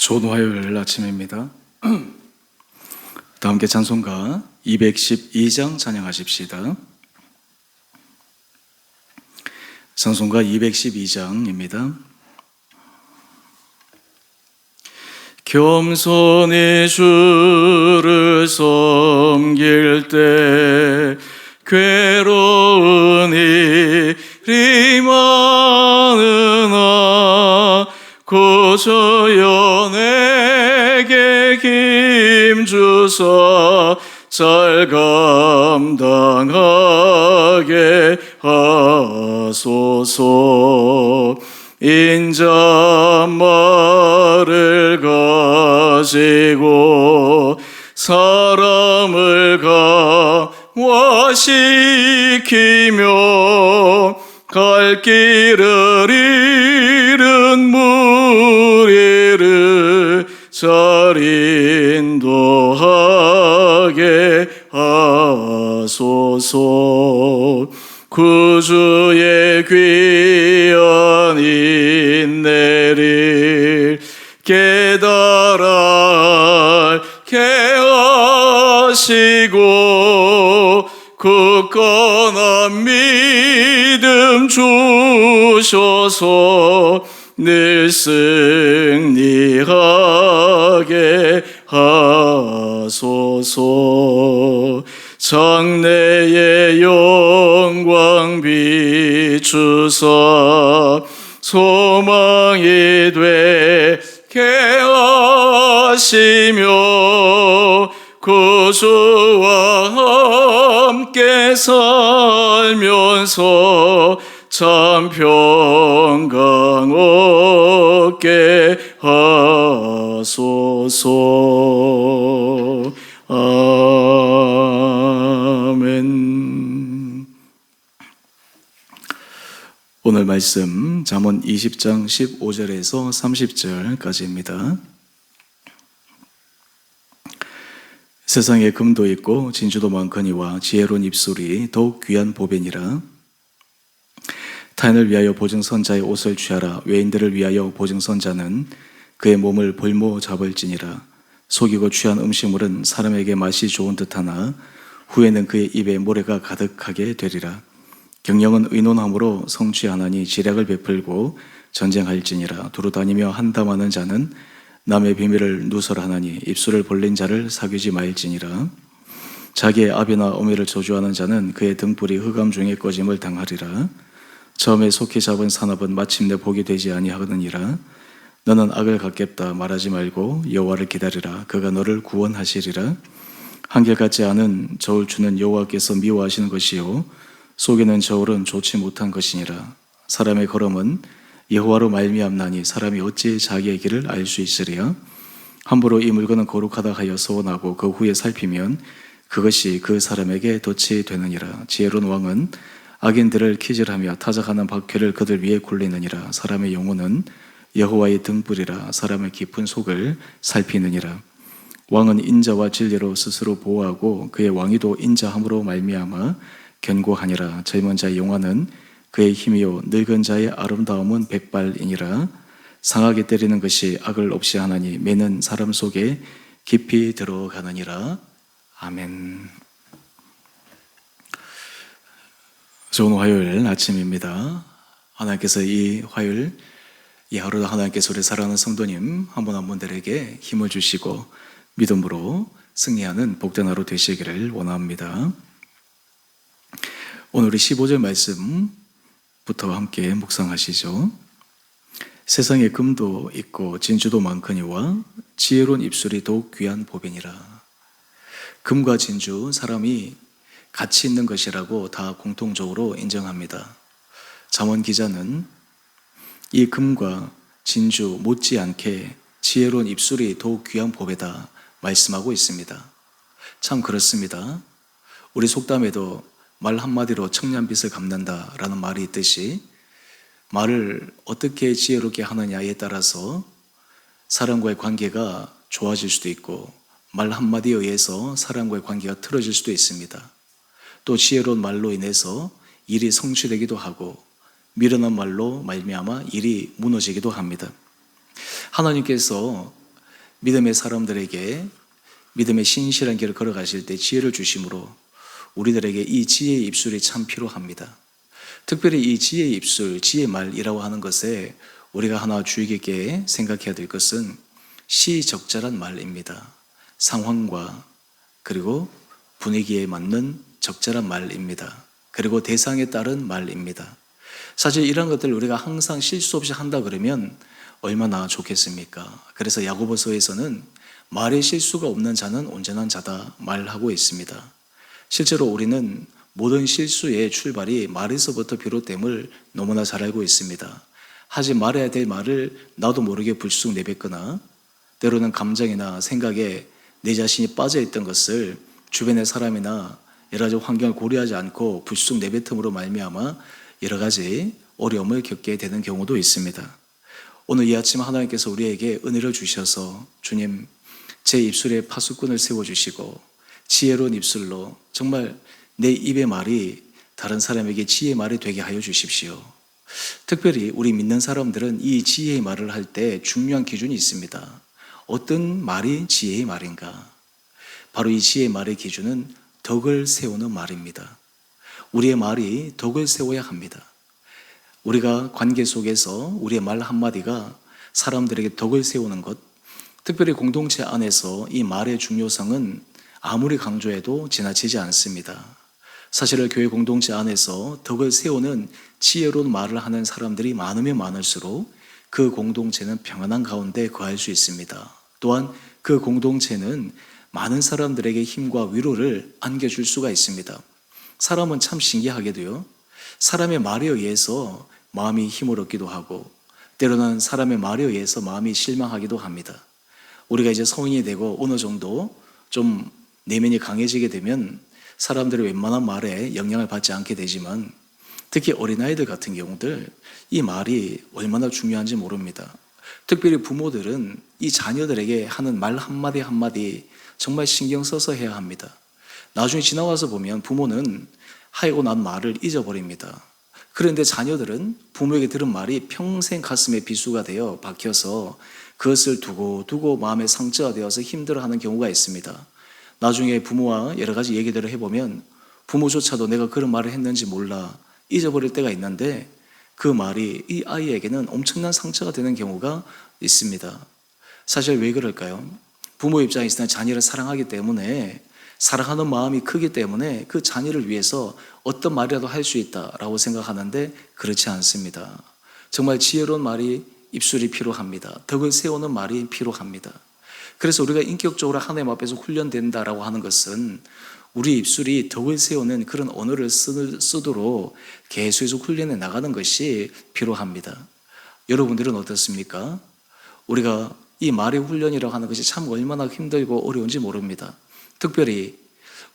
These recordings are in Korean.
좋은 화요일 아침입니다. 다 함께 찬송가 212장 찬양하십시다. 찬송가 212장입니다. 겸손히 주를 섬길 때 괴로운 일이 많으나 고쳐여 내게 힘주사 잘 감당하게 하소서. 인자말을 가지고 사람을 강화시키며 갈 길을 잃은 무리를 잘 인도하게 하소서. 구주의 귀한 인내를 깨달아 알게 하시고 굳건한 믿음 주셔서 늘 승리하게 하소서. 장래의 영광 비추사 소망이 되게 하시며 구주와 함께 살면서 참 평강 얻게 하소서. 아멘. 오늘 말씀 잠언 20장 15절에서 30절까지입니다. 세상에 금도 있고 진주도 많거니와 지혜로운 입술이 더욱 귀한 보배니라. 타인을 위하여 보증선 자의 옷을 취하라. 외인들을 위하여 보증선 자는 그의 몸을 볼모 잡을지니라. 속이고 취한 음식물은 사람에게 맛이 좋은 듯하나 후에는 그의 입에 모래가 가득하게 되리라. 경영은 의논함으로 성취하나니 지략을 베풀고 전쟁할지니라. 두루 다니며 한담하는 자는 남의 비밀을 누설하나니 입술을 벌린 자를 사귀지 말지니라. 자기의 아비나 어미를 저주하는 자는 그의 등불이 흑암 중에 꺼짐을 당하리라. 처음에 속히 잡은 산업은 마침내 복이 되지 아니하느니라. 너는 악을 갖겠다 말하지 말고 여호와를 기다리라. 그가 너를 구원하시리라. 한결같지 않은 저울 주는 여호와께서 미워하시는 것이요 속이는 저울은 좋지 못한 것이니라. 사람의 걸음은 여호와로 말미암나니 사람이 어찌 자기의 길을 알 수 있으리요. 함부로 이 물건은 거룩하다 하여 서원하고 그 후에 살피면 그것이 그 사람에게 덫이 되느니라. 지혜로운 왕은 악인들을 키질하며 타작하는 박해를 그들 위에 굴리느니라. 사람의 영혼은 여호와의 등불이라. 사람의 깊은 속을 살피느니라. 왕은 인자와 진리로 스스로 보호하고 그의 왕위도 인자함으로 말미암아 견고하니라. 젊은 자의 영화는 그의 힘이요 늙은 자의 아름다움은 백발이니라. 상하게 때리는 것이 악을 없이 하나니 매는 사람 속에 깊이 들어가느니라. 아멘. 좋은 화요일 아침입니다. 하나님께서 이 화요일 이 하루도 하나님께서 우리 사랑하는 성도님 한 분 한 분들에게 힘을 주시고 믿음으로 승리하는 복된 하루 되시기를 원합니다. 오늘 우리 15절 말씀부터 함께 묵상하시죠. 세상에 금도 있고 진주도 많거니와 지혜로운 입술이 더욱 귀한 보배니라. 금과 진주 사람이 가치 있는 것이라고 다 공통적으로 인정합니다. 잠언 기자는 이 금과 진주 못지않게 지혜로운 입술이 더욱 귀한 보배다 말씀하고 있습니다. 참 그렇습니다. 우리 속담에도 말 한마디로 청량빛을 갚는다라는 말이 있듯이 말을 어떻게 지혜롭게 하느냐에 따라서 사람과의 관계가 좋아질 수도 있고 말 한마디에 의해서 사람과의 관계가 틀어질 수도 있습니다. 또 지혜로운 말로 인해서 일이 성취되기도 하고 미련한 말로 말미암아 일이 무너지기도 합니다. 하나님께서 믿음의 사람들에게 믿음의 신실한 길을 걸어가실 때 지혜를 주심으로 우리들에게 이 지혜의 입술이 참 필요합니다. 특별히 이 지혜의 입술, 지혜의 말이라고 하는 것에 우리가 하나 주의 깊게 생각해야 될 것은 시적절한 말입니다. 상황과 그리고 분위기에 맞는 적절한 말입니다. 그리고 대상에 따른 말입니다. 사실 이런 것들을 우리가 항상 실수 없이 한다 그러면 얼마나 좋겠습니까? 그래서 야고보서에서는 말에 실수가 없는 자는 온전한 자다 말하고 있습니다. 실제로 우리는 모든 실수의 출발이 말에서부터 비롯됨을 너무나 잘 알고 있습니다. 하지 말아야 될 말을 나도 모르게 불쑥 내뱉거나 때로는 감정이나 생각에 내 자신이 빠져있던 것을 주변의 사람이나 여러 가지 환경을 고려하지 않고 불쑥 내뱉음으로 말미암아 여러 가지 어려움을 겪게 되는 경우도 있습니다. 오늘 이 아침 하나님께서 우리에게 은혜를 주셔서 주님 제 입술에 파수꾼을 세워주시고 지혜로운 입술로 정말 내 입의 말이 다른 사람에게 지혜의 말이 되게 하여 주십시오. 특별히 우리 믿는 사람들은 이 지혜의 말을 할 때 중요한 기준이 있습니다. 어떤 말이 지혜의 말인가? 바로 이 지혜의 말의 기준은 덕을 세우는 말입니다. 우리의 말이 덕을 세워야 합니다. 우리가 관계 속에서 우리의 말 한마디가 사람들에게 덕을 세우는 것, 특별히 공동체 안에서 이 말의 중요성은 아무리 강조해도 지나치지 않습니다. 사실 교회 공동체 안에서 덕을 세우는 지혜로운 말을 하는 사람들이 많으면 많을수록 그 공동체는 평안한 가운데 거할 수 있습니다. 또한 그 공동체는 많은 사람들에게 힘과 위로를 안겨줄 수가 있습니다. 사람은 참 신기하게도요, 사람의 말에 의해서 마음이 힘을 얻기도 하고 때로는 사람의 말에 의해서 마음이 실망하기도 합니다. 우리가 이제 성인이 되고 어느 정도 좀 내면이 강해지게 되면 사람들의 웬만한 말에 영향을 받지 않게 되지만 특히 어린아이들 같은 경우들 이 말이 얼마나 중요한지 모릅니다. 특별히 부모들은 이 자녀들에게 하는 말 한마디 한마디 정말 신경 써서 해야 합니다. 나중에 지나와서 보면 부모는 하고 난 말을 잊어버립니다. 그런데 자녀들은 부모에게 들은 말이 평생 가슴에 비수가 되어 박혀서 그것을 두고 마음에 상처가 되어서 힘들어하는 경우가 있습니다. 나중에 부모와 여러 가지 얘기들을 해보면 부모조차도 내가 그런 말을 했는지 몰라 잊어버릴 때가 있는데 그 말이 이 아이에게는 엄청난 상처가 되는 경우가 있습니다. 사실 왜 그럴까요? 부모 입장에서는 자녀를 사랑하기 때문에 사랑하는 마음이 크기 때문에 그 자녀를 위해서 어떤 말이라도 할 수 있다라고 생각하는데 그렇지 않습니다. 정말 지혜로운 말이 입술이 필요합니다. 덕을 세우는 말이 필요합니다. 그래서 우리가 인격적으로 하나님 앞에서 훈련된다라고 하는 것은 우리 입술이 덕을 세우는 그런 언어를 쓰도록 계속해서 훈련해 나가는 것이 필요합니다. 여러분들은 어떻습니까? 우리가 이 말의 훈련이라고 하는 것이 참 얼마나 힘들고 어려운지 모릅니다. 특별히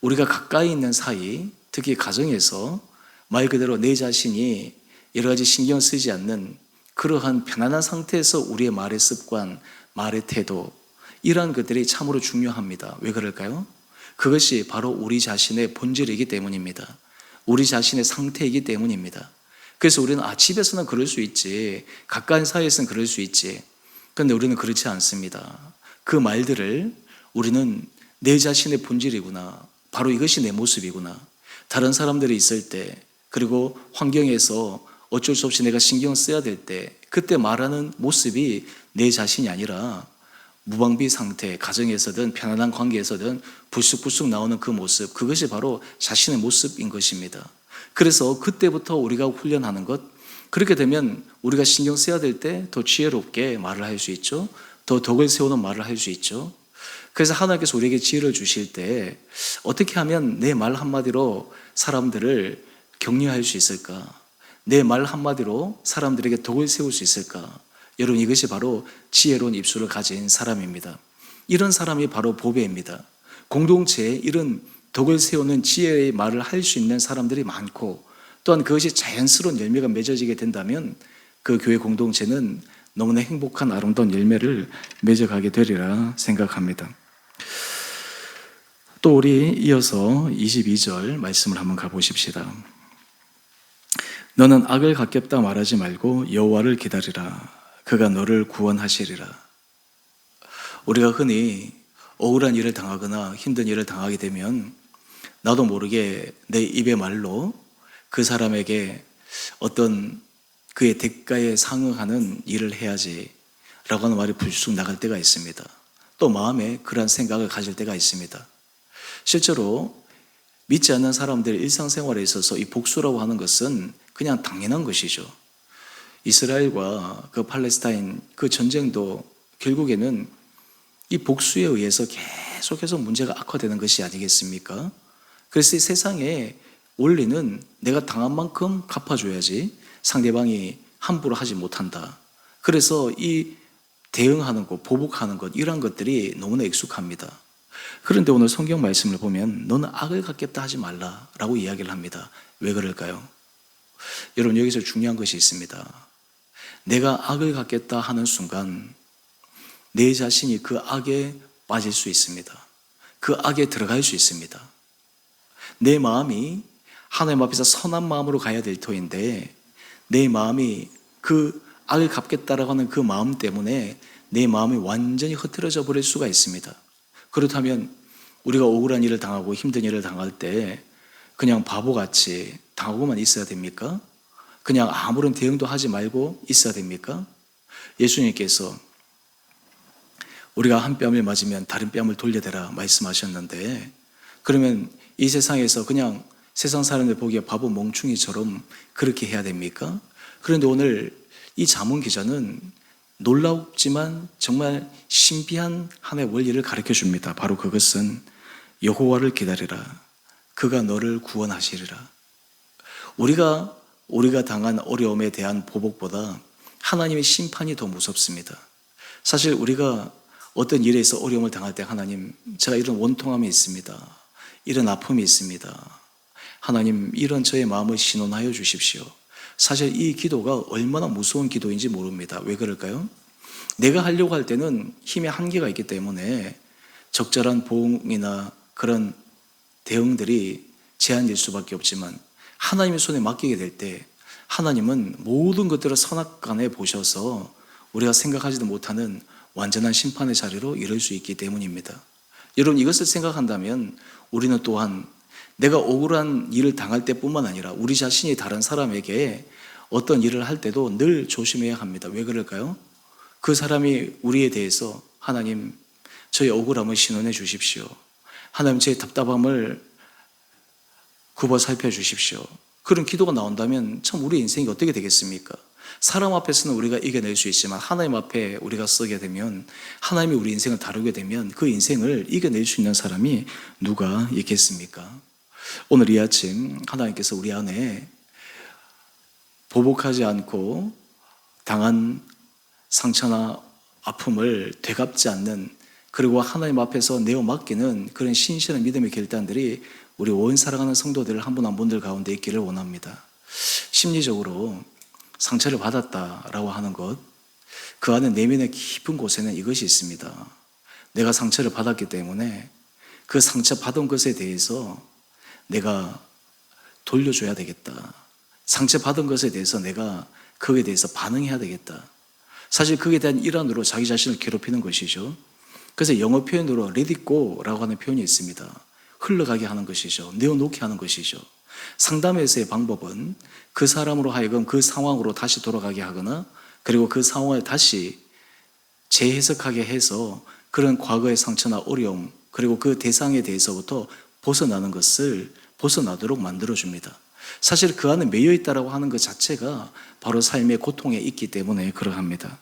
우리가 가까이 있는 사이, 특히 가정에서 말 그대로 내 자신이 여러 가지 신경 쓰지 않는 그러한 편안한 상태에서 우리의 말의 습관, 말의 태도, 이러한 것들이 참으로 중요합니다. 왜 그럴까요? 그것이 바로 우리 자신의 본질이기 때문입니다. 우리 자신의 상태이기 때문입니다. 그래서 우리는 집에서는 그럴 수 있지, 가까운 사이에서는 그럴 수 있지. 그런데 우리는 그렇지 않습니다. 그 말들을 우리는 내 자신의 본질이구나, 바로 이것이 내 모습이구나, 다른 사람들이 있을 때 그리고 환경에서 어쩔 수 없이 내가 신경 써야 될 때 그때 말하는 모습이 내 자신이 아니라 무방비 상태, 가정에서든 편안한 관계에서든 불쑥불쑥 나오는 그 모습, 그것이 바로 자신의 모습인 것입니다. 그래서 그때부터 우리가 훈련하는 것, 그렇게 되면 우리가 신경 써야 될 때 더 지혜롭게 말을 할 수 있죠. 더 덕을 세우는 말을 할 수 있죠. 그래서 하나님께서 우리에게 지혜를 주실 때 어떻게 하면 내 말 한마디로 사람들을 격려할 수 있을까? 내 말 한마디로 사람들에게 덕을 세울 수 있을까? 여러분, 이것이 바로 지혜로운 입술을 가진 사람입니다. 이런 사람이 바로 보배입니다. 공동체에 이런 덕을 세우는 지혜의 말을 할 수 있는 사람들이 많고 또한 그것이 자연스러운 열매가 맺어지게 된다면 그 교회 공동체는 너무나 행복한 아름다운 열매를 맺어가게 되리라 생각합니다. 또 우리 이어서 22절 말씀을 한번 가보십시다. 너는 악을 갖겠다 말하지 말고 여호와를 기다리라. 그가 너를 구원하시리라. 우리가 흔히 억울한 일을 당하거나 힘든 일을 당하게 되면 나도 모르게 내 입의 말로 그 사람에게 어떤 그의 대가에 상응하는 일을 해야지 라고 하는 말이 불쑥 나갈 때가 있습니다. 또 마음에 그러한 생각을 가질 때가 있습니다. 실제로 믿지 않는 사람들의 일상생활에 있어서 이 복수라고 하는 것은 그냥 당연한 것이죠. 이스라엘과 그 팔레스타인 그 전쟁도 결국에는 이 복수에 의해서 계속해서 문제가 악화되는 것이 아니겠습니까? 그래서 이 세상의 원리는 내가 당한 만큼 갚아줘야지 상대방이 함부로 하지 못한다. 그래서 이 대응하는 것, 보복하는 것 이런 것들이 너무나 익숙합니다. 그런데 오늘 성경 말씀을 보면 너는 악을 갚겠다 하지 말라라고 이야기를 합니다. 왜 그럴까요? 여러분 여기서 중요한 것이 있습니다. 내가 악을 갚겠다 하는 순간 내 자신이 그 악에 빠질 수 있습니다. 그 악에 들어갈 수 있습니다. 내 마음이 하나님 앞에서 선한 마음으로 가야 될 터인데 내 마음이 그 악을 갚겠다라고 하는 그 마음 때문에 내 마음이 완전히 흐트러져 버릴 수가 있습니다. 그렇다면 우리가 억울한 일을 당하고 힘든 일을 당할 때 그냥 바보같이 당하고만 있어야 됩니까? 그냥 아무런 대응도 하지 말고 있어야 됩니까? 예수님께서 우리가 한 뺨을 맞으면 다른 뺨을 돌려대라 말씀하셨는데 그러면 이 세상에서 그냥 세상 사람들 보기에 바보 멍충이처럼 그렇게 해야 됩니까? 그런데 오늘 이 잠언 기자는 놀랍지만 정말 신비한 하나의 원리를 가르쳐 줍니다. 바로 그것은 여호와를 기다리라. 그가 너를 구원하시리라. 우리가 당한 어려움에 대한 보복보다 하나님의 심판이 더 무섭습니다. 사실 우리가 어떤 일에 있어 어려움을 당할 때 하나님, 제가 이런 원통함이 있습니다. 이런 아픔이 있습니다. 하나님, 이런 저의 마음을 신원하여 주십시오. 사실 이 기도가 얼마나 무서운 기도인지 모릅니다. 왜 그럴까요? 내가 하려고 할 때는 힘의 한계가 있기 때문에 적절한 보응이나 그런 대응들이 제한될 수밖에 없지만 하나님의 손에 맡기게 될 때 하나님은 모든 것들을 선악간에 보셔서 우리가 생각하지도 못하는 완전한 심판의 자리로 이를 수 있기 때문입니다. 여러분 이것을 생각한다면 우리는 또한 내가 억울한 일을 당할 때뿐만 아니라 우리 자신이 다른 사람에게 어떤 일을 할 때도 늘 조심해야 합니다. 왜 그럴까요? 그 사람이 우리에 대해서 하나님 저의 억울함을 신원해 주십시오. 하나님 제 답답함을 굽어 살펴주십시오. 그런 기도가 나온다면 참 우리 인생이 어떻게 되겠습니까? 사람 앞에서는 우리가 이겨낼 수 있지만 하나님 앞에 우리가 서게 되면 하나님이 우리 인생을 다루게 되면 그 인생을 이겨낼 수 있는 사람이 누가 있겠습니까? 오늘 이 아침 하나님께서 우리 안에 보복하지 않고 당한 상처나 아픔을 되갚지 않는 그리고 하나님 앞에서 내어 맡기는 그런 신실한 믿음의 결단들이 우리 온 사랑하는 성도들 한 분 한 분들 가운데 있기를 원합니다. 심리적으로 상처를 받았다라고 하는 것, 그 안에 내면의 깊은 곳에는 이것이 있습니다. 내가 상처를 받았기 때문에 그 상처 받은 것에 대해서 내가 돌려줘야 되겠다. 상처 받은 것에 대해서 내가 거기에 대해서 반응해야 되겠다. 사실 그에 대한 일환으로 자기 자신을 괴롭히는 것이죠. 그래서 영어 표현으로 let it go라고 하는 표현이 있습니다. 흘러가게 하는 것이죠. 내어놓게 하는 것이죠. 상담에서의 방법은 그 사람으로 하여금 그 상황으로 다시 돌아가게 하거나 그리고 그 상황을 다시 재해석하게 해서 그런 과거의 상처나 어려움 그리고 그 대상에 대해서부터 벗어나는 것을 벗어나도록 만들어줍니다. 사실 그 안에 매여 있다라고 하는 것 자체가 바로 삶의 고통에 있기 때문에 그러합니다.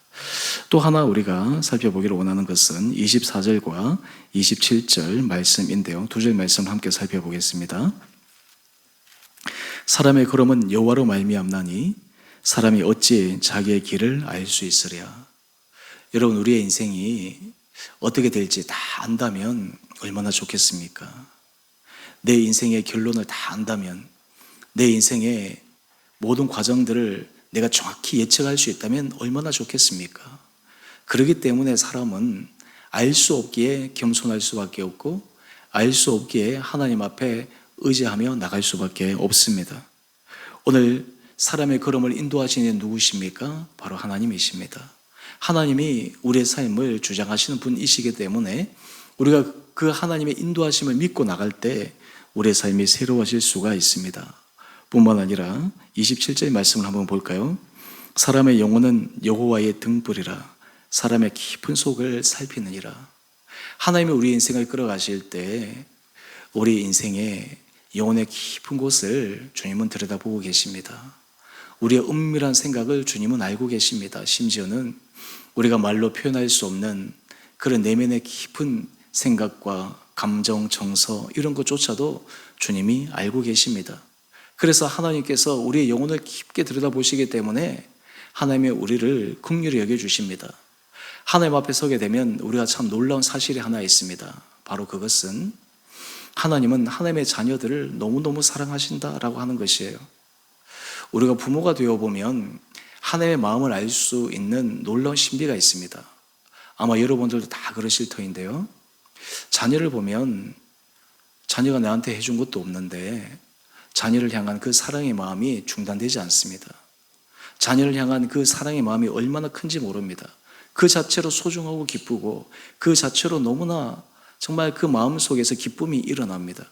또 하나 우리가 살펴보기를 원하는 것은 24절과 27절 말씀인데요. 두 절 말씀을 함께 살펴보겠습니다. 사람의 걸음은 여호와로 말미암나니 사람이 어찌 자기의 길을 알 수 있으랴. 여러분 우리의 인생이 어떻게 될지 다 안다면 얼마나 좋겠습니까? 내 인생의 결론을 다 안다면 내 인생의 모든 과정들을 내가 정확히 예측할 수 있다면 얼마나 좋겠습니까? 그렇기 때문에 사람은 알 수 없기에 겸손할 수밖에 없고 알 수 없기에 하나님 앞에 의지하며 나갈 수밖에 없습니다. 오늘 사람의 걸음을 인도하시는 누구십니까? 바로 하나님이십니다. 하나님이 우리의 삶을 주장하시는 분이시기 때문에 우리가 그 하나님의 인도하심을 믿고 나갈 때 우리의 삶이 새로워질 수가 있습니다. 뿐만 아니라 27절 말씀을 한번 볼까요? 사람의 영혼은 여호와의 등불이라 사람의 깊은 속을 살피느니라. 하나님이 우리 인생을 끌어가실 때 우리 인생의 영혼의 깊은 곳을 주님은 들여다보고 계십니다. 우리의 은밀한 생각을 주님은 알고 계십니다. 심지어는 우리가 말로 표현할 수 없는 그런 내면의 깊은 생각과 감정, 정서 이런 것조차도 주님이 알고 계십니다. 그래서 하나님께서 우리의 영혼을 깊게 들여다보시기 때문에 하나님의 우리를 긍휼히 여겨주십니다. 하나님 앞에 서게 되면 우리가 참 놀라운 사실이 하나 있습니다. 바로 그것은 하나님은 하나님의 자녀들을 너무너무 사랑하신다라고 하는 것이에요. 우리가 부모가 되어보면 하나님의 마음을 알 수 있는 놀라운 신비가 있습니다. 아마 여러분들도 다 그러실 터인데요. 자녀를 보면 자녀가 나한테 해준 것도 없는데 자녀를 향한 그 사랑의 마음이 중단되지 않습니다. 자녀를 향한 그 사랑의 마음이 얼마나 큰지 모릅니다. 그 자체로 소중하고 기쁘고 그 자체로 너무나 정말 그 마음 속에서 기쁨이 일어납니다.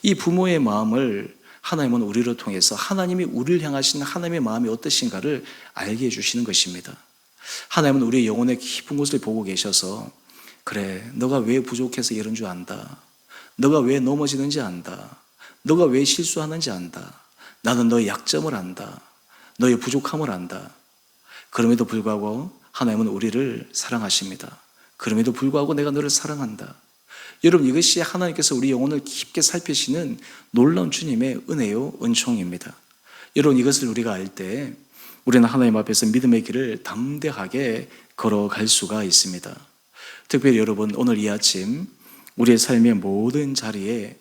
이 부모의 마음을 하나님은 우리를 통해서 하나님이 우리를 향하신 하나님의 마음이 어떠신가를 알게 해주시는 것입니다. 하나님은 우리의 영혼의 깊은 곳을 보고 계셔서 그래, 너가 왜 부족해서 이런 줄 안다. 너가 왜 넘어지는지 안다. 너가 왜 실수하는지 안다. 나는 너의 약점을 안다. 너의 부족함을 안다. 그럼에도 불구하고 하나님은 우리를 사랑하십니다. 그럼에도 불구하고 내가 너를 사랑한다. 여러분, 이것이 하나님께서 우리 영혼을 깊게 살피시는 놀라운 주님의 은혜요, 은총입니다. 여러분, 이것을 우리가 알 때 우리는 하나님 앞에서 믿음의 길을 담대하게 걸어갈 수가 있습니다. 특별히 여러분, 오늘 이 아침 우리의 삶의 모든 자리에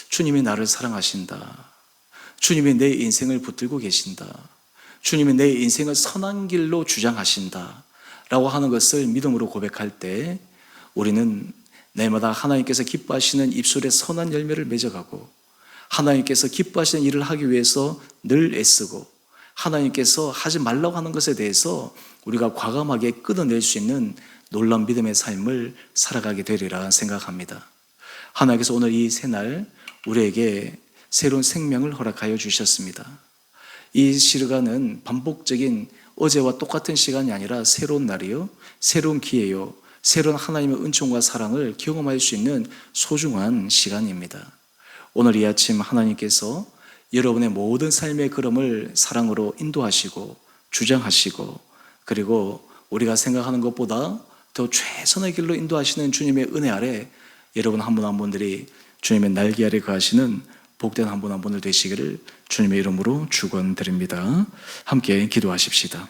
주님이 나를 사랑하신다. 주님이 내 인생을 붙들고 계신다. 주님이 내 인생을 선한 길로 주장하신다 라고 하는 것을 믿음으로 고백할 때 우리는 날마다 하나님께서 기뻐하시는 입술에 선한 열매를 맺어가고 하나님께서 기뻐하시는 일을 하기 위해서 늘 애쓰고 하나님께서 하지 말라고 하는 것에 대해서 우리가 과감하게 끊어낼 수 있는 놀라운 믿음의 삶을 살아가게 되리라 생각합니다. 하나님께서 오늘 이 새날 우리에게 새로운 생명을 허락하여 주셨습니다. 이 시간은 반복적인 어제와 똑같은 시간이 아니라 새로운 날이요, 새로운 기회요, 새로운 하나님의 은총과 사랑을 경험할 수 있는 소중한 시간입니다. 오늘 이 아침 하나님께서 여러분의 모든 삶의 걸음을 사랑으로 인도하시고 주장하시고 그리고 우리가 생각하는 것보다 더 최선의 길로 인도하시는 주님의 은혜 아래 여러분 한 분 한 분들이 주님의 날개 아래 거하시는 복된 한 분 한 분들 되시기를 주님의 이름으로 축원드립니다. 함께 기도하십시다.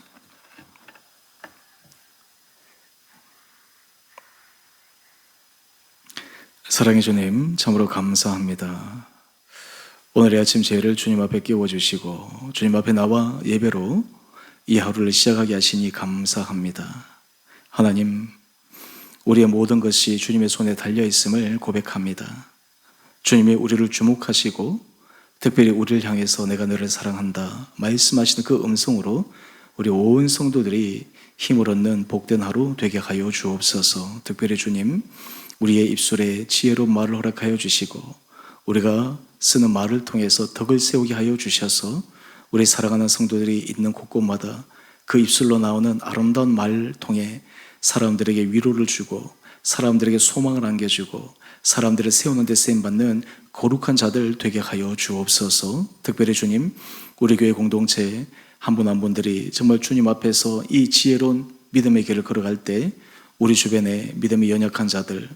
사랑의 주님, 참으로 감사합니다. 오늘의 아침 죄를 주님 앞에 끼워주시고 주님 앞에 나와 예배로 이 하루를 시작하게 하시니 감사합니다. 하나님, 우리의 모든 것이 주님의 손에 달려있음을 고백합니다. 주님이 우리를 주목하시고 특별히 우리를 향해서 내가 너를 사랑한다 말씀하시는 그 음성으로 우리 온 성도들이 힘을 얻는 복된 하루 되게 하여 주옵소서. 특별히 주님, 우리의 입술에 지혜로운 말을 허락하여 주시고 우리가 쓰는 말을 통해서 덕을 세우게 하여 주셔서 우리 사랑하는 성도들이 있는 곳곳마다 그 입술로 나오는 아름다운 말을 통해 사람들에게 위로를 주고 사람들에게 소망을 안겨주고 사람들을 세우는 데 쓰임받는 거룩한 자들 되게 하여 주옵소서. 특별히 주님, 우리 교회 공동체 한 분 한 분들이 정말 주님 앞에서 이 지혜로운 믿음의 길을 걸어갈 때 우리 주변에 믿음이 연약한 자들,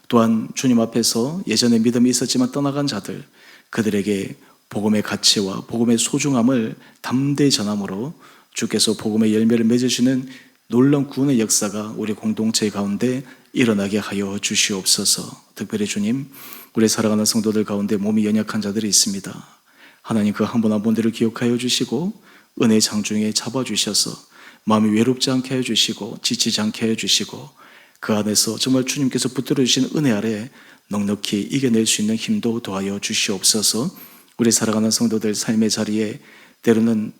또한 주님 앞에서 예전에 믿음이 있었지만 떠나간 자들, 그들에게 복음의 가치와 복음의 소중함을 담대히 전함으로 주께서 복음의 열매를 맺으시는 놀라운 구원의 역사가 우리 공동체 가운데 일어나게 하여 주시옵소서. 특별히 주님, 우리 사랑하는 성도들 가운데 몸이 연약한 자들이 있습니다. 하나님, 그 한 분 한 분들을 기억하여 주시고 은혜의 장중에 잡아주셔서 마음이 외롭지 않게 해주시고 지치지 않게 해주시고 그 안에서 정말 주님께서 붙들어 주신 은혜 아래 넉넉히 이겨낼 수 있는 힘도 도하여 주시옵소서. 우리 사랑하는 성도들 삶의 자리에 때로는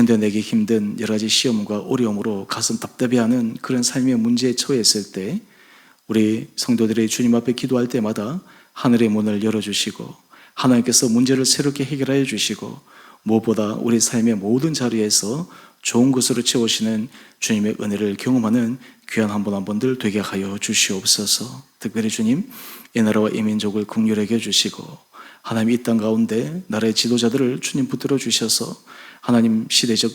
견뎌내기 힘든 여러 가지 시험과 어려움으로 가슴 답답해하는 그런 삶의 문제에 처했을 때 우리 성도들이 주님 앞에 기도할 때마다 하늘의 문을 열어주시고 하나님께서 문제를 새롭게 해결하여 주시고 무엇보다 우리 삶의 모든 자리에서 좋은 것으로 채우시는 주님의 은혜를 경험하는 귀한 한 분 한 분들 되게 하여 주시옵소서. 특별히 주님, 이 나라와 이 민족을 긍휼하게 해주시고 하나님 이 땅 가운데 나라의 지도자들을 주님 붙들어 주셔서 하나님 시대적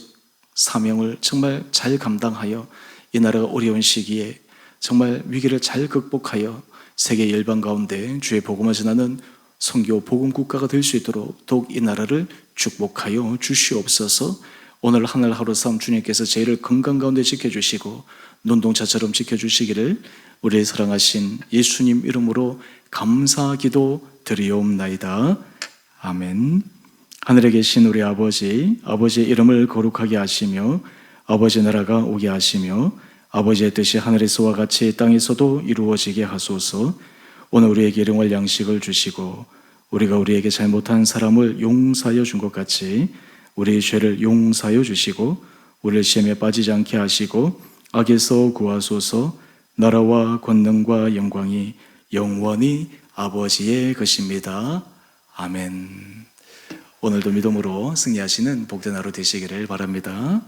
사명을 정말 잘 감당하여 이 나라가 어려운 시기에 정말 위기를 잘 극복하여 세계 열방 가운데 주의 복음을 전하는 선교 복음 국가가 될 수 있도록 더욱 이 나라를 축복하여 주시옵소서. 오늘 하늘 하루 삶 주님께서 저희를 건강 가운데 지켜주시고 눈동자처럼 지켜주시기를 우리의 사랑하신 예수님 이름으로 감사기도 드리옵나이다. 아멘. 하늘에 계신 우리 아버지, 아버지의 이름을 거룩하게 하시며 아버지의 나라가 오게 하시며 아버지의 뜻이 하늘에서와 같이 땅에서도 이루어지게 하소서. 오늘 우리에게 일용할 양식을 주시고 우리가 우리에게 잘못한 사람을 용서하여 준 것 같이 우리의 죄를 용서하여 주시고 우리를 시험에 빠지지 않게 하시고 악에서 구하소서. 나라와 권능과 영광이 영원히 아버지의 것입니다. 아멘. 오늘도 믿음으로 승리하시는 복된 하루 되시기를 바랍니다.